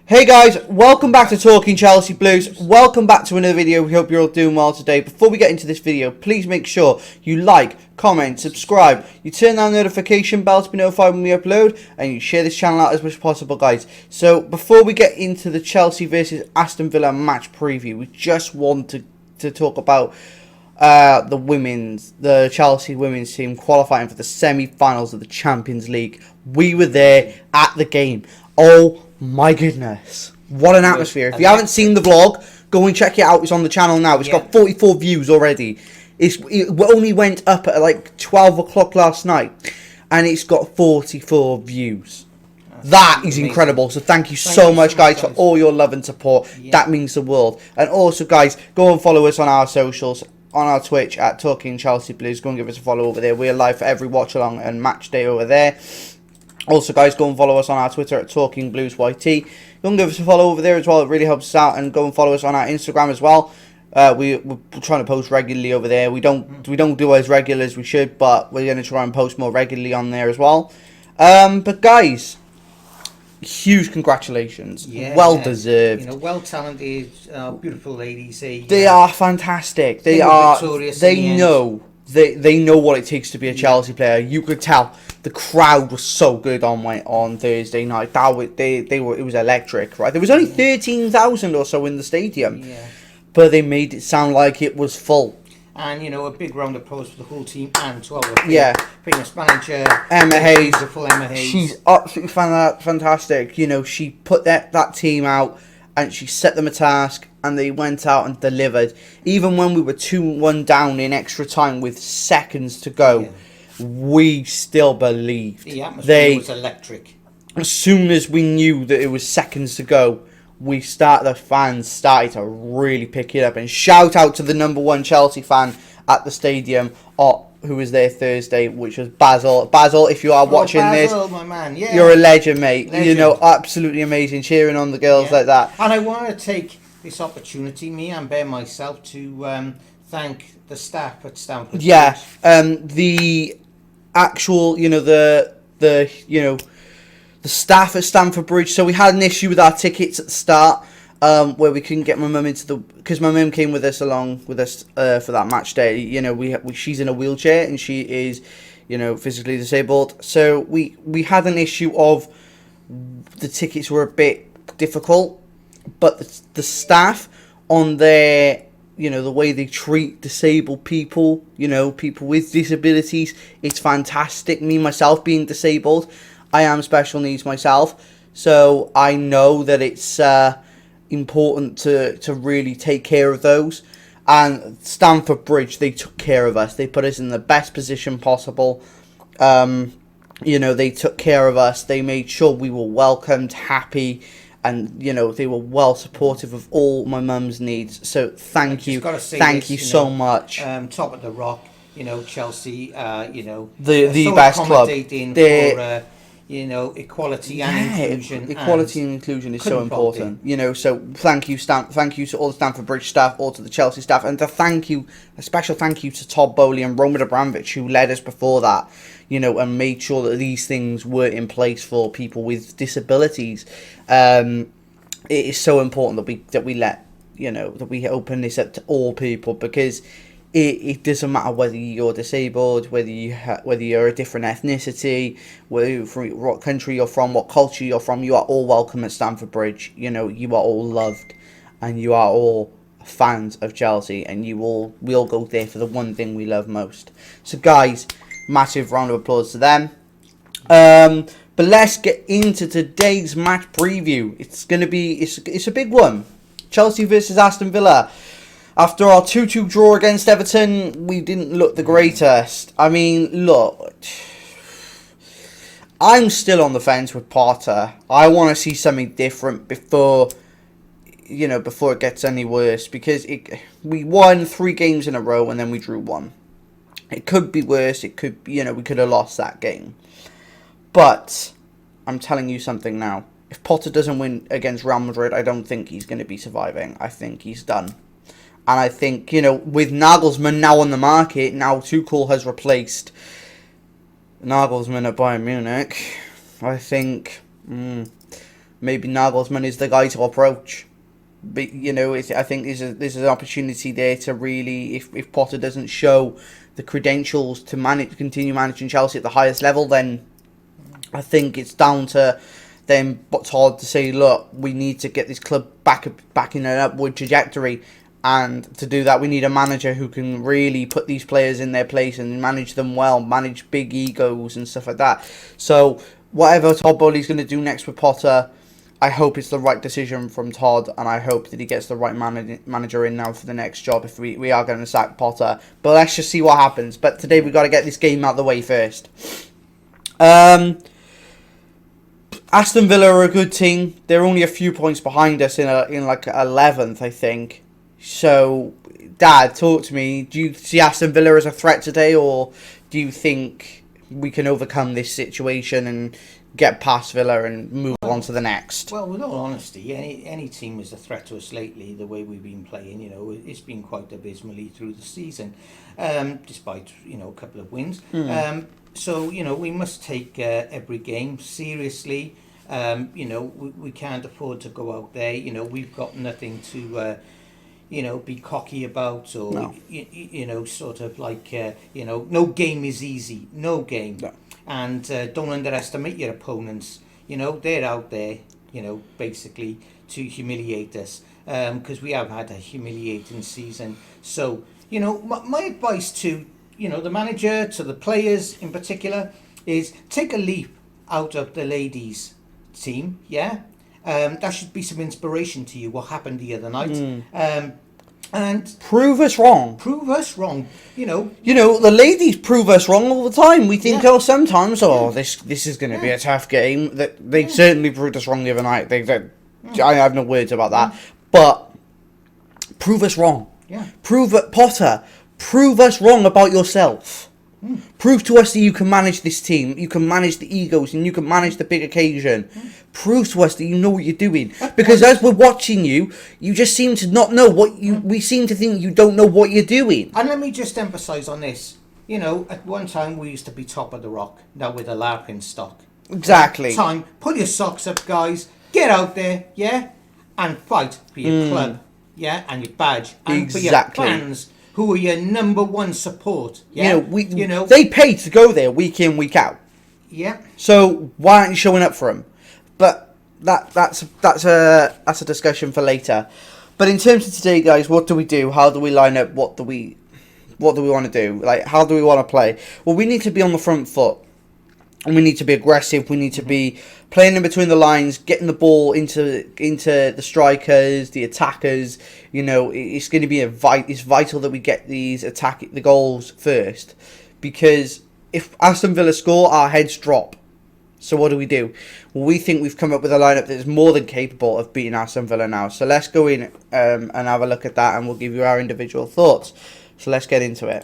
Hey guys, welcome back to Talking Chelsea Blues. Welcome back to another video. We hope you're all doing well today. Before we get into this video, please make sure you like, comment, subscribe. You turn on the notification bell to be notified when we upload, and you share this channel out as much as possible, guys. So before we get into the Chelsea versus Aston Villa match preview, we just want to talk about the Chelsea women's team qualifying for the semi-finals of the Champions League. We were there at the game. Oh my goodness, what an atmosphere. If you haven't seen the vlog, go and check it out. It's on the channel now. It's got 44 views already. It only went up at like 12 o'clock last night, and it's got 44 views. That is incredible. So thank you so much, guys, for all your love and support. That means the world. And also, guys, go and follow us on our socials, on our Twitch at Talking Chelsea Blues. Go and give us a follow over there. We're live for every watch along and match day over there. Also, guys, go and follow us on our Twitter at Talking Blues YT. Go and give us a follow over there as well. It really helps us out. And go and follow us on our Instagram as well. We're trying to post regularly over there. We don't do as regular as we should, but we're going to try and post more regularly on there as well. But guys, huge congratulations. Well deserved. You know, well talented, beautiful ladies. They are fantastic. They are. They know. They know what it takes to be a Chelsea player. You could tell the crowd was so good on Thursday night. It was electric, right? There was only 13,000 or so in the stadium, but they made it sound like it was full. And you know, a big round of applause for the whole team and to our famous manager Emma Hayes. Emma Hayes. She's absolutely fantastic. You know, she put that team out and she set them a task, and they went out and delivered. Even when we were 2-1 down in extra time with seconds to go, we still believed. The atmosphere was electric. As soon as we knew that it was seconds to go, the fans started to really pick it up. And shout out to the #1 Chelsea fan at the stadium, who was there Thursday, which was Basil. Basil, if you are watching Basil, this, my man. You're a legend, mate. You know, absolutely amazing, cheering on the girls like that. And I want to take this opportunity, me and Ben myself, to thank the staff at Stamford. The actual, the staff at Stamford Bridge. So we had an issue with our tickets at the start, where we couldn't get my mum because my mum came with us along with us for that match day. You know, she's in a wheelchair and she is, physically disabled. So we had an issue of the tickets were a bit difficult, but the staff on their, the way they treat disabled people, people with disabilities, it's fantastic. Me myself being disabled, I am special needs myself, so I know that it's important to really take care of those. And Stamford Bridge, they took care of us. They put us in the best position possible. They took care of us. They made sure we were welcomed, happy, and they were well supportive of all my mum's needs. So thank you so much. Top of the rock, Chelsea. The best club. Equality and inclusion. Equality and inclusion is so important. So thank you to all the Stamford Bridge staff, all to the Chelsea staff, and a special thank you to Todd Bowley and Roman Abramovich, who led us before that, and made sure that these things were in place for people with disabilities. It is so important that we open this up to all people, because it doesn't matter whether you're disabled, whether you're a different ethnicity, from what country you're from, what culture you're from. You are all welcome at Stamford Bridge. You are all loved, and you are all fans of Chelsea, and we all go there for the one thing we love most. So, guys, massive round of applause to them. But let's get into today's match preview. It's a big one. Chelsea versus Aston Villa. After our 2-2 draw against Everton, we didn't look the greatest. I mean, look, I'm still on the fence with Potter. I want to see something different before it gets any worse, because we won 3 games in a row and then we drew 1. It could be worse. It could, we could have lost that game. But I'm telling you something now. If Potter doesn't win against Real Madrid, I don't think he's going to be surviving. I think he's done. And I think, with Nagelsmann now on the market, now Tuchel has replaced Nagelsmann at Bayern Munich, I think maybe Nagelsmann is the guy to approach. But, I think there's an opportunity there to really, if Potter doesn't show the credentials to continue managing Chelsea at the highest level, then I think it's down to them, but Todd, to say, look, we need to get this club back in an upward trajectory. And to do that, we need a manager who can really put these players in their place and manage them well, manage big egos and stuff like that. So whatever Todd Bowley's going to do next with Potter, I hope it's the right decision from Todd, and I hope that he gets the right manager in now for the next job if we are going to sack Potter. But let's just see what happens. But today we've got to get this game out of the way first. Aston Villa are a good team. They're only a few points behind us in 11th, I think. So, Dad, talk to me. Do you see Aston Villa as a threat today, or do you think we can overcome this situation and get past Villa and move on to the next? Well, with all honesty, any team is a threat to us lately. The way we've been playing, it's been quite abysmally through the season, despite a couple of wins. So we must take every game seriously. We can't afford to go out there. We've got nothing to. Be cocky about, or no. Sort of like no game is easy, no game. No. And don't underestimate your opponents. They're out there, basically to humiliate us, because we have had a humiliating season. So my advice to the manager, to the players in particular, is take a leap out of the ladies team. That should be some inspiration to you, what happened the other night. And prove us wrong. The ladies prove us wrong all the time. We think, sometimes, this is going to be a tough game. That they certainly proved us wrong the other night. I have no words about that. But prove us wrong. Potter, prove us wrong about yourself. Prove to us that you can manage this team, you can manage the egos, and you can manage the big occasion. Prove to us that you know what you're doing. Because as we're watching you, you just seem to not know what you... We seem to think you don't know what you're doing. And let me just emphasise on this. At one time we used to be top of the rock. Now we're the laughing stock. Exactly. Pull your socks up, guys. Get out there, and fight for your club, and your badge, and for your fans, who are your number one support. They pay to go there week in, week out. So why aren't you showing up for them? But that's a discussion for later. But in terms of today, guys, what do we do? How do we line up? What do we want to do? How do we want to play? Well, we need to be on the front foot. And we need to be aggressive. We need to be playing in between the lines, getting the ball into the strikers, the attackers. It's going to be it's vital that we get the goals first, because if Aston Villa score, our heads drop. So what do? Well, we think we've come up with a lineup that is more than capable of beating Aston Villa now. So let's go in and have a look at that, and we'll give you our individual thoughts. So let's get into it.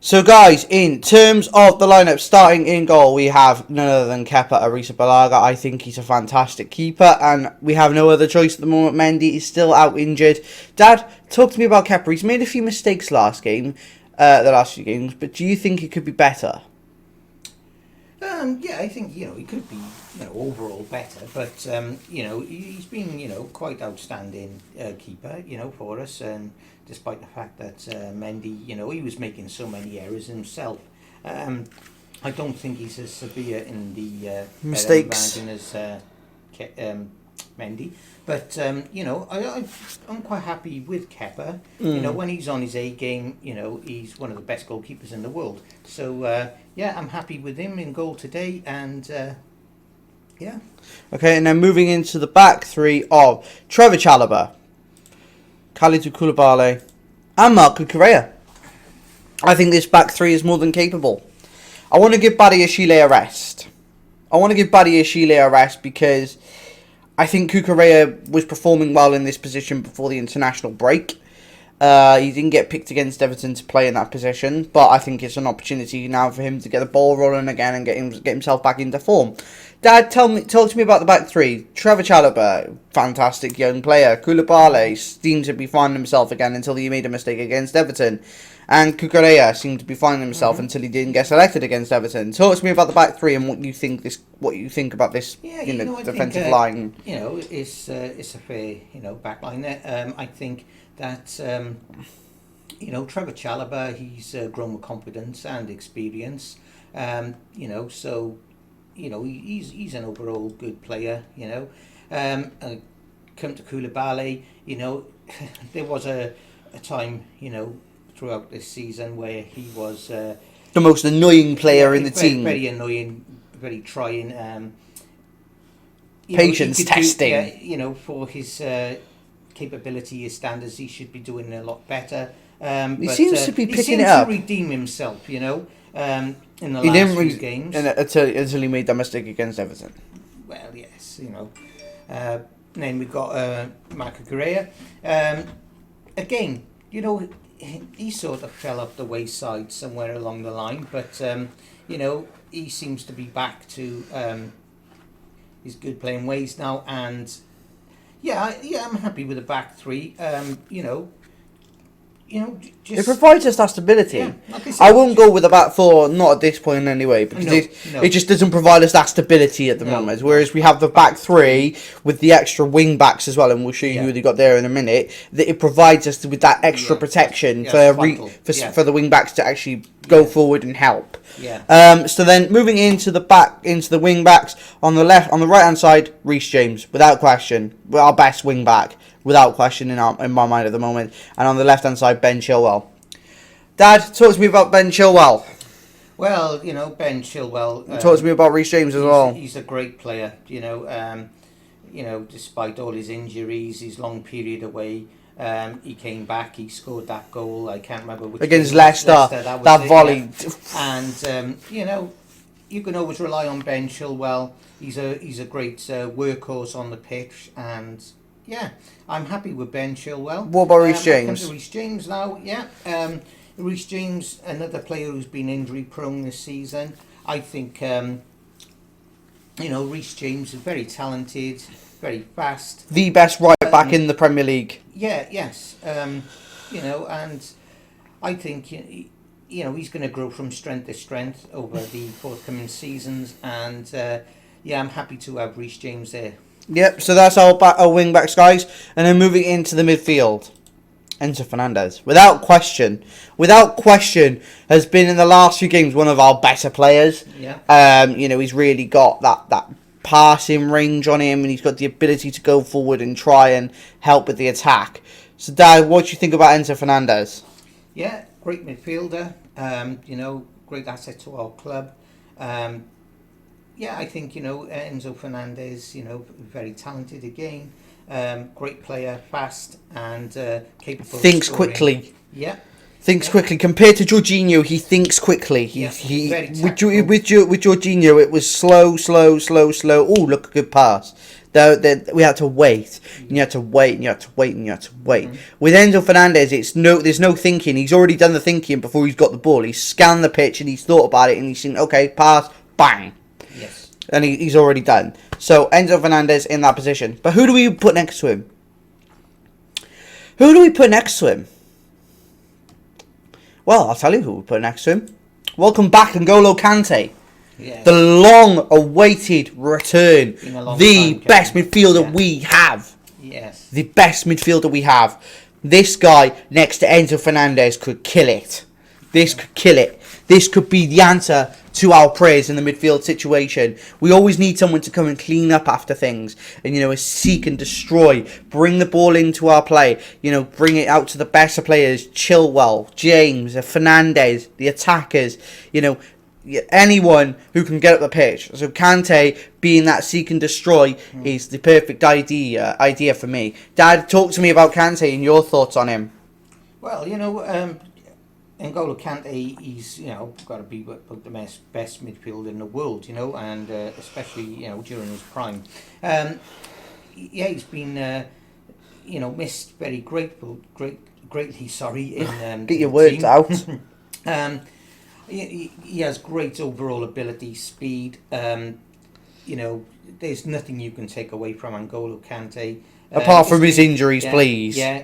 So, guys, in terms of the lineup, starting in goal, we have none other than Kepa Arrizabalaga. I think he's a fantastic keeper, and we have no other choice at the moment. Mendy is still out injured. Dad, talk to me about Kepa. He's made a few mistakes the last few games, but do you think he could be better? I think he could be overall better, but he's been quite outstanding keeper for us, and despite the fact that Mendy he was making so many errors himself. I don't think he's as severe in the mistakes as Mendy, but I'm quite happy with Kepa. When he's on his A game, he's one of the best goalkeepers in the world. So I'm happy with him in goal today, and Okay, and then moving into the back three of Trevor Chalobah, Kalidou Koulibaly, and Marco Correa. I think this back three is more than capable. I want to give Badiashile a rest. Because I think Cucurella was performing well in this position before the international break. He didn't get picked against Everton to play in that position, but I think it's an opportunity now for him to get the ball rolling again and get himself back into form. Dad, talk to me about the back three. Trevor Chalobah, fantastic young player. Koulibaly seemed to be finding himself again until he made a mistake against Everton. And Cucurella seemed to be finding himself until he didn't get selected against Everton. Talk to me about the back three and what you think about this, defensive line. It's a fair, back line there. I think that, Trevor Chalobah, he's grown with confidence and experience. So, he's an overall good player, Come to Koulibaly, there was a time, throughout this season where he was the most annoying player in the team. Very annoying, very trying. Patience testing. For his capability, his standards, he should be doing a lot better. He seems to be picking it up. He seems to redeem himself, in the last few games. Until he made that mistake against Everton. Well, yes, then we've got Marco Correa. Again, he sort of fell off the wayside somewhere along the line, but he seems to be back to his good playing ways now, and I'm happy with the back three. It provides us that stability. Yeah, I won't go with a back four, not at this point anyway, because it just doesn't provide us that stability at the moment. Whereas we have the back three with the extra wing backs as well, and we'll show you who they got there in a minute. That it provides us with that extra protection for the wing backs to actually go forward and help. Yeah. So then moving into the wing backs on the right hand side, Reece James, without question, our best wing back. Without question in my mind at the moment. And on the left-hand side, Ben Chilwell. Dad, talk to me about Ben Chilwell. Well, Ben Chilwell... talk to me about Reece James as well. He's a great player, despite all his injuries, his long period away. He came back, he scored that goal, I can't remember which... Against Leicester, that volley. Yeah. And, you can always rely on Ben Chilwell. He's a great workhorse on the pitch, and... Yeah, I'm happy with Ben Chilwell. What about Reece James? Come to Reece James now, Reece James, another player who's been injury prone this season. I think, Reece James is very talented, very fast. The best right back in the Premier League. Yeah, yes. And I think, he's going to grow from strength to strength over the forthcoming seasons. And, I'm happy to have Reece James there. Yep, so that's our wing backs, guys. And then moving into the midfield, Enzo Fernandez, without question, has been in the last few games one of our better players. Yeah. He's really got that passing range on him, and he's got the ability to go forward and try and help with the attack. So, Dad, what do you think about Enzo Fernandez? Yeah, great midfielder. Great asset to our club. I think, Enzo Fernandez, very talented again. Great player, fast and capable Thinks of scoring. Quickly. Yeah. Thinks quickly. Compared to Jorginho, he thinks quickly. With Jorginho, it was slow. Oh, look, a good pass. We had to wait. You had to wait. Mm-hmm. With Enzo Fernandez, there's no thinking. He's already done the thinking before he's got the ball. He's scanned the pitch and he's thought about it and he's seen, okay, pass, bang. Yes. And he's already done. So Enzo Fernandez in that position. But who do we put next to him? Well, I'll tell you who we put next to him. Welcome back, N'Golo Kante. Yes. The long-awaited return. The best midfielder we have. Yes. The best midfielder we have. This guy next to Enzo Fernandez could kill it. This could be the answer to our prayers in the midfield situation. We always need someone to come and clean up after things and, seek and destroy, bring the ball into our play, bring it out to the better players, Chilwell, James, Fernandez, the attackers, anyone who can get up the pitch. So Kante being that seek and destroy is the perfect idea for me. Dad, talk to me about Kante and your thoughts on him. Well, N'Golo Kante, he's got to be the best midfielder in the world, and especially during his prime. He's been missed very greatly. Sorry, in Get your the words team. out. He has great overall ability, speed. There's nothing you can take away from N'Golo Kante. Apart from his injuries, yeah, please. Yeah.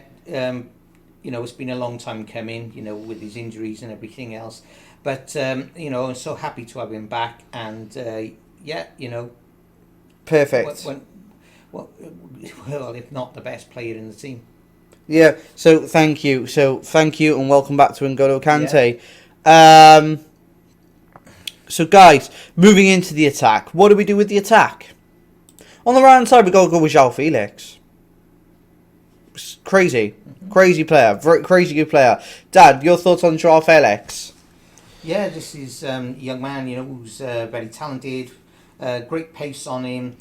It's been a long time coming, with his injuries and everything else. But, I'm so happy to have him back. And, Perfect. Well, if not the best player in the team. Yeah, so thank you. And welcome back to N'Golo Kante. Yeah. So, guys, moving into the attack. What do we do with the attack? On the right hand side, we got to go with João Felix. It's crazy. Crazy player. Very crazy good player. Dad, your thoughts on João Felix? Yeah, this is a young man, who's very talented. Great pace on him.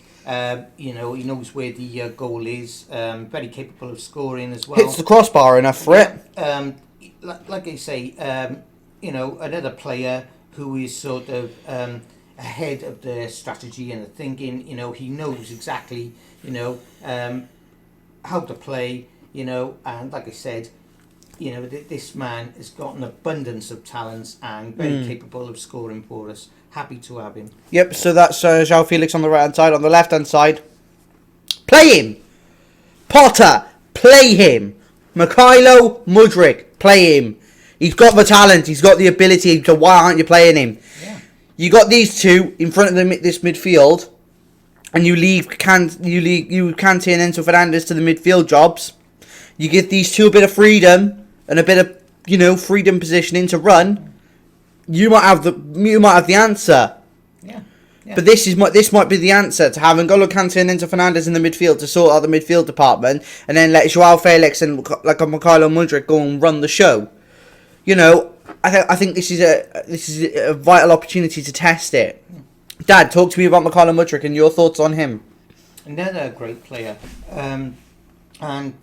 He knows where the goal is. Very capable of scoring as well. Hits the crossbar enough for it. Like I say, another player who is sort of ahead of the strategy and the thinking. He knows exactly, how to play. And like I said, this man has got an abundance of talents and very capable of scoring for us. Happy to have him. Yep, so that's João Felix on the right hand side. On the left hand side, play him! Potter, play him! Mykhailo Mudryk, play him! He's got the talent, he's got the ability, so why aren't you playing him? Yeah. You got these two in front of this midfield, and you leave Kante and Enzo Fernandez to the midfield jobs. You give these two a bit of freedom and a bit of freedom positioning to run. You might have the answer. Yeah. But this might be the answer, to have N'Golo Kante and Enzo Fernandez in the midfield to sort out the midfield department, and then let João Felix and like a Mykhailo Mudryk go and run the show. I think this is a vital opportunity to test it. Dad, talk to me about Mykhailo Mudryk and your thoughts on him. Another great player, and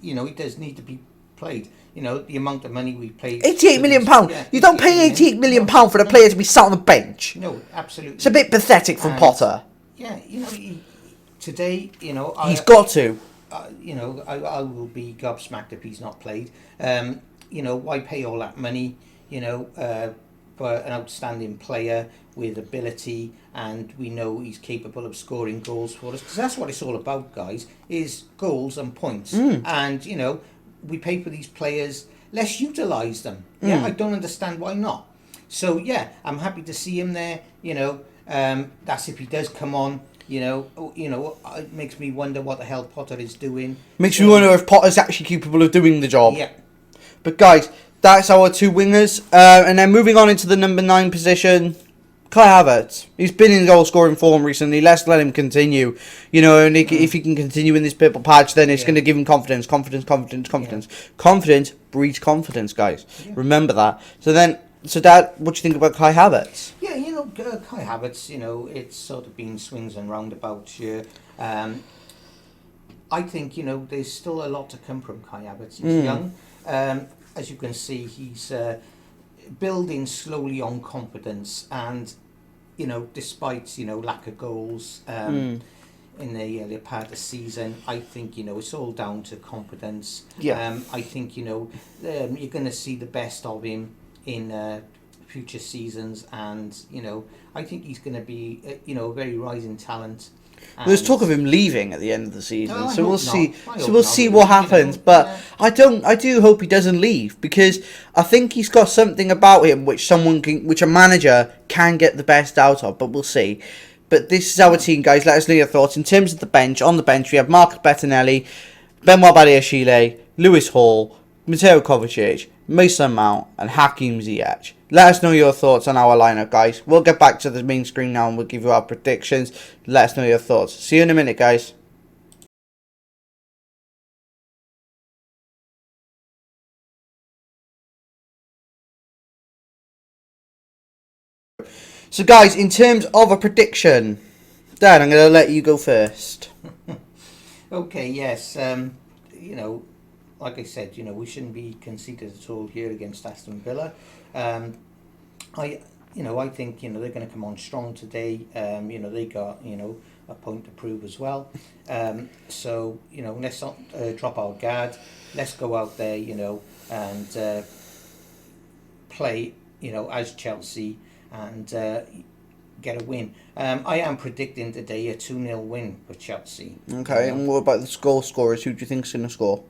he does need to be played. The amount of money we paid. £88 million. Yeah, you don't pay £88 million for the player to be sat on the bench. No, absolutely. It's a bit pathetic from Potter. Yeah, today, he's got to. I will be gobsmacked if he's not played. Why pay all that money? For an outstanding player with ability, and we know he's capable of scoring goals for us, because that's what it's all about, guys, is goals and points. And we pay for these players, let's utilise them. I don't understand why not. So I'm happy to see him there. That's if he does come on. It makes me wonder what the hell Potter is doing. Makes me wonder if Potter's actually capable of doing the job. Yeah. But guys, that's our two wingers. And then moving on into the number 9 position, Kai Havertz. He's been in goal scoring form recently. Let's let him continue. And if he can continue in this purple patch, then it's going to give him confidence. Confidence breeds confidence, guys. Yeah. Remember that. So Dad, what do you think about Kai Havertz? Yeah, Kai Havertz, it's sort of been swings and roundabouts here. I think, there's still a lot to come from Kai Havertz. He's young. As you can see, he's building slowly on confidence, and despite lack of goals in the earlier part of the season, I think it's all down to confidence. I think you're going to see the best of him in future seasons, and I think he's going to be a very rising talent. There's talk of him leaving at the end of the season, so we'll see. So we'll see what happens. But I do hope he doesn't leave, because I think he's got something about him which a manager can get the best out of. But we'll see. But this is our team, guys. Let us know your thoughts in terms of the bench. On the bench, we have Mark Bettinelli, Benoit Badiashile, Lewis Hall, Mateo Kovacic, Mason Mount, and Hakim Ziyech. Let us know your thoughts on our lineup, guys. We'll get back to the main screen now and we'll give you our predictions. Let us know your thoughts. See you in a minute, guys. So, guys, in terms of a prediction, Dad, I'm going to let you go first. Okay, yes. Like I said, we shouldn't be conceited at all here against Aston Villa. I think they're going to come on strong today. They got a point to prove as well. So, you know, let's not drop our guard. Let's go out there, you know, and play, you know, as Chelsea and get a win. I am predicting today a 2-0 win for Chelsea. Okay, and what about the goal scorers? Who do you think's going to score?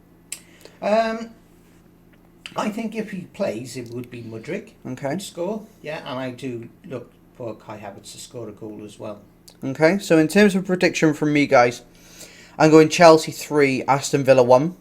I think if he plays, it would be Mudryk. Okay. Would score, yeah, and I do look for Kai Havertz to score a goal as well. Okay, so in terms of prediction from me, guys, I'm going Chelsea 3, Aston Villa 1.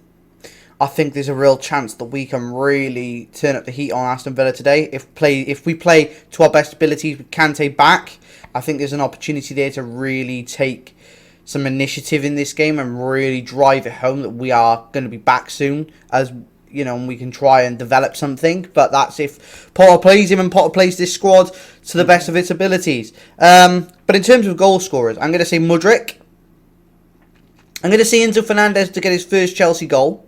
I think there's a real chance that we can really turn up the heat on Aston Villa today. If we play to our best abilities with Kante back, I think there's an opportunity there to really take some initiative in this game and really drive it home that we are going to be back soon, as you know, and we can try and develop something. But that's if Potter plays him and Potter plays this squad to the best of its abilities. But in terms of goal scorers, I'm going to say Mudryk. I'm going to say Enzo Fernandez to get his first Chelsea goal.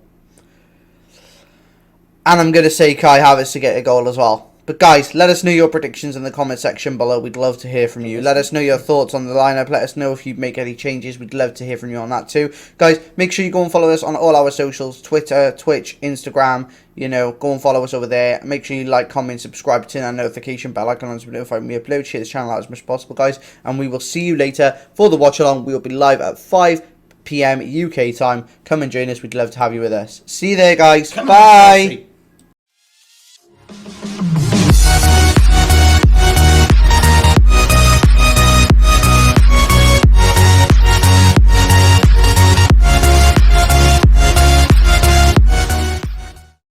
And I'm going to say Kai Havertz to get a goal as well. But guys, let us know your predictions in the comment section below. We'd love to hear from you. Let us know your thoughts on the lineup. Let us know if you make any changes. We'd love to hear from you on that too. Guys, make sure you go and follow us on all our socials. Twitter, Twitch, Instagram. You know, go and follow us over there. Make sure you like, comment, subscribe, turn on notification bell icon on to be notified when we upload. Share this channel out as much as possible, guys. And we will see you later for the watch along. We will be live at 5 p.m. UK time. Come and join us. We'd love to have you with us. See you there, guys. Bye.